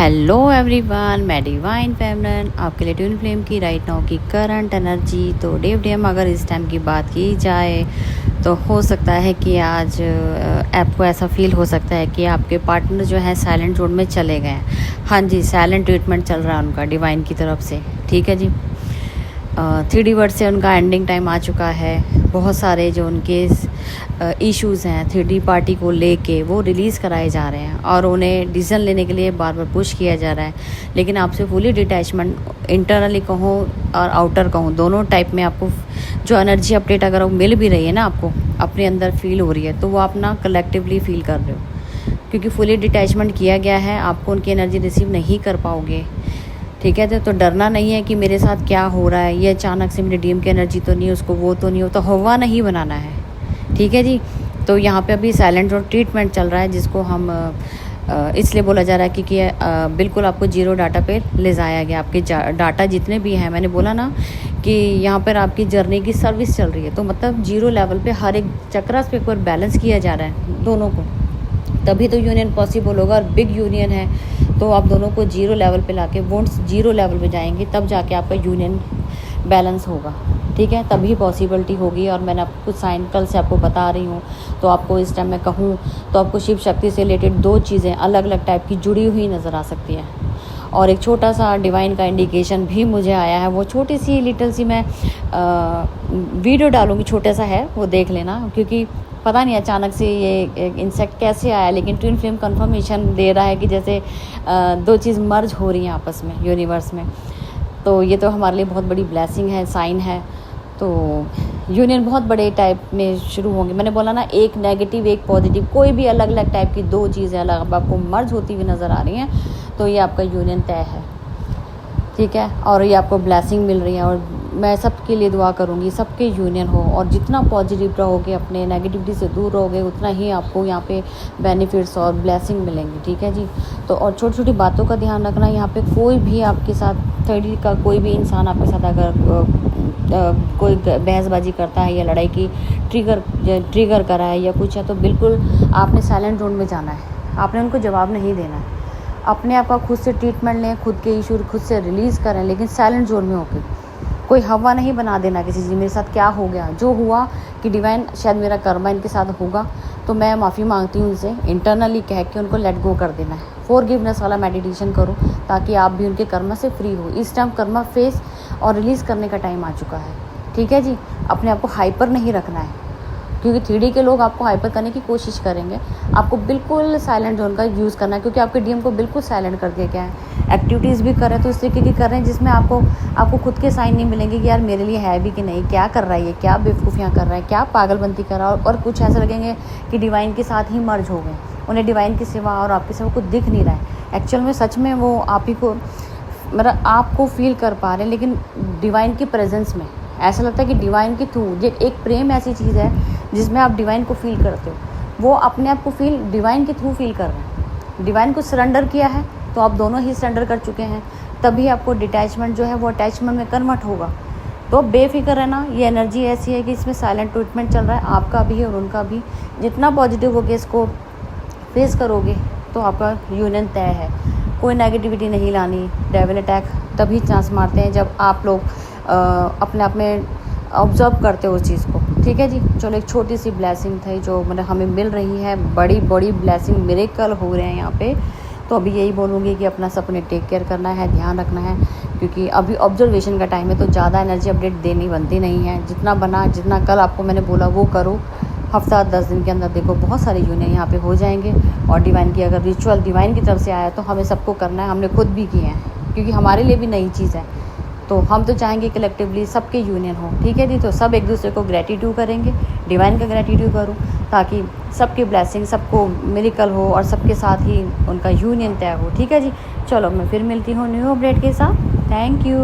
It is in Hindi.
हेलो एवरीवन, मैं डिवाइन फेमनन आपके लिए ट्विन फ्लेम की राइट नाउ की करंट एनर्जी। तो डे डेम अगर इस टाइम की बात की जाए तो हो सकता है कि आज आपको ऐसा फील हो सकता है कि आपके पार्टनर जो है साइलेंट मोड में चले गए हैं। हाँ जी, साइलेंट ट्रीटमेंट चल रहा है उनका डिवाइन की तरफ से। ठीक है जी, 3D वर्ड से उनका एंडिंग टाइम आ चुका है। बहुत सारे जो उनके इश्यूज़ हैं 3D पार्टी को लेके वो रिलीज़ कराए जा रहे हैं और उन्हें डिसीजन लेने के लिए बार बार पुश किया जा रहा है। लेकिन आपसे फुली डिटैचमेंट इंटरनली कहूँ और आउटर कहूँ दोनों टाइप में आपको जो एनर्जी अपडेट अगर वो मिल भी रही है ना, आपको अपने अंदर फील हो रही है, तो वो आप ना कलेक्टिवली फील कर रहे हो, क्योंकि फुली डिटैचमेंट किया गया है। आपको उनकी एनर्जी रिसीव नहीं कर पाओगे। ठीक है, तो डरना नहीं है कि मेरे साथ क्या हो रहा है, ये अचानक से मेरे डीएम की एनर्जी तो नहीं, उसको वो तो नहीं हो, तो हवा नहीं बनाना है। ठीक है जी, तो यहाँ पे अभी साइलेंट और ट्रीटमेंट चल रहा है, जिसको हम इसलिए बोला जा रहा है क्योंकि बिल्कुल आपको जीरो डाटा पे ले जाया गया। आपके डाटा जितने भी हैं, मैंने बोला ना कि यहाँ पर आपकी जर्नी की सर्विस चल रही है, तो मतलब जीरो लेवल पे हर एक चक्रास पे एक बार बैलेंस किया जा रहा है दोनों को, तभी तो यूनियन पॉसिबल होगा। और बिग यूनियन है तो आप दोनों को जीरो लेवल पे लाके वोट्स जीरो लेवल पे जाएंगे, तब जाके आपका यूनियन बैलेंस होगा। ठीक है, तभी पॉसिबिलिटी होगी। और मैंने आपको कुछ साइन कल से आपको बता रही हूँ, तो आपको इस टाइम मैं कहूँ तो आपको शिव शक्ति से रिलेटेड दो चीज़ें अलग अलग टाइप की जुड़ी हुई नज़र आ सकती है। और एक छोटा सा डिवाइन का इंडिकेशन भी मुझे आया है, वो छोटी सी लिटिल सी मैं वीडियो डालूँगी, छोटा सा है, वो देख लेना। क्योंकि पता नहीं अचानक से ये इंसेक्ट कैसे आया, लेकिन ट्विन फ्लेम कंफर्मेशन दे रहा है कि जैसे दो चीज़ मर्ज हो रही हैं आपस में यूनिवर्स में। तो ये तो हमारे लिए बहुत बड़ी ब्लेसिंग है, साइन है। तो यूनियन बहुत बड़े टाइप में शुरू होंगे। मैंने बोला ना, एक नेगेटिव एक पॉजिटिव, कोई भी अलग अलग टाइप की दो चीज़ें अलग आपको मर्ज होती हुई नज़र आ रही हैं, तो ये आपका यूनियन तय है। ठीक है, और ये आपको ब्लेसिंग मिल रही है। और मैं सबके लिए दुआ करूँगी सबके यूनियन हो, और जितना पॉजिटिव रहोगे, अपने नेगेटिविटी से दूर रहोगे, उतना ही आपको यहाँ पे बेनिफिट्स और ब्लेसिंग मिलेंगी। ठीक है जी, तो और छोटी छोटी बातों का ध्यान रखना। यहाँ पे कोई भी आपके साथ 3D का कोई भी इंसान आपके साथ अगर कोई बहसबाजी करता है या लड़ाई की ट्रिगर करा है या कुछ है, तो बिल्कुल आपने साइलेंट जोन में जाना है। आपने उनको जवाब नहीं देना है। अपने आप का खुद से ट्रीटमेंट लें, खुद के इशू खुद से रिलीज़ करें, लेकिन साइलेंट जोन में होकर कोई हवा नहीं बना देना किसी चीज़। मेरे साथ क्या हो गया, जो हुआ कि डिवाइन शायद मेरा कर्मा इनके साथ होगा, तो मैं माफ़ी मांगती हूँ उनसे, इंटरनली कह के उनको लेट गो कर देना है। फॉरगिवनेस वाला मेडिटेशन करो, ताकि आप भी उनके कर्मा से फ्री हो। इस टाइम कर्मा फेस और रिलीज़ करने का टाइम आ चुका है। ठीक है जी, अपने आप को हाइपर नहीं रखना है, क्योंकि 3D के लोग आपको हाइपर करने की कोशिश करेंगे। आपको बिल्कुल साइलेंट जोन का यूज़ करना है, क्योंकि आपके डीएम को बिल्कुल साइलेंट कर दिया गया है। एक्टिविटीज़ भी कर रहे हैं तो इस तरीके की कर रहे हैं जिसमें आपको खुद के साइन नहीं मिलेंगे कि यार मेरे लिए है भी कि नहीं, क्या कर रहा है ये, क्या बेवकूफ़ियाँ कर रहा है, क्या पागलबंती कर रहा है। और कुछ ऐसा लगेंगे कि डिवाइन के साथ ही मर्ज हो गए, उन्हें डिवाइन की सिवा और आपके सिवा कुछ दिख नहीं रहा है। एक्चुअल में सच में वो आप ही को, मतलब आपको फील कर पा रहे हैं, लेकिन डिवाइन की प्रेजेंस में ऐसा लगता है कि डिवाइन के थ्रू एक प्रेम ऐसी चीज़ है जिसमें आप डिवाइन को फील करते हो। वो अपने आप को डिवाइन के थ्रू फील कर रहे हैं। डिवाइन को सरेंडर किया है, तो आप दोनों ही सरेंडर कर चुके हैं, तभी आपको डिटैचमेंट जो है वो अटैचमेंट में कन्वर्ट होगा। तो बेफिक्र रहना, ये एनर्जी ऐसी है कि इसमें साइलेंट ट्रीटमेंट चल रहा है, आपका भी और उनका भी। जितना पॉजिटिव होकर इसको फेस करोगे, तो आपका यूनियन तय है। कोई नेगेटिविटी नहीं लानी। डेविल अटैक तभी चांस मारते हैं जब आप लोग अपने आप में ऑब्जर्व करते हो उस चीज़ को। ठीक है जी, चलो एक छोटी सी ब्लेसिंग थी जो मतलब हमें मिल रही है। बड़ी बड़ी ब्लेसिंग मिरेकल हो रहे हैं यहाँ पे। तो अभी यही बोलूँगी कि अपना सबने टेक केयर करना है, ध्यान रखना है, क्योंकि अभी ऑब्जर्वेशन का टाइम है, तो ज़्यादा एनर्जी अपडेट देनी बनती नहीं है। जितना कल आपको मैंने बोला वो करो। हफ्ता 10 दिन के अंदर देखो बहुत सारे यूनियन यहाँ पे हो जाएंगे। और डिवाइन की अगर रिचुअल डिवाइन की तरफ से आया तो हमें सबको करना है, हमने खुद भी किए हैं, क्योंकि हमारे लिए भी नई चीज़ है। तो हम तो चाहेंगे कलेक्टिवली सबके यूनियन हो। ठीक है जी, तो सब एक दूसरे को ग्रेटिट्यूड करेंगे, डिवाइन का ग्रेटिट्यूड करूँ, ताकि सबकी ब्लेसिंग सबको मिरेकल हो और सबके साथ ही उनका यूनियन तय हो। ठीक है जी, चलो मैं फिर मिलती हूँ न्यू अपडेट के साथ। Thank you.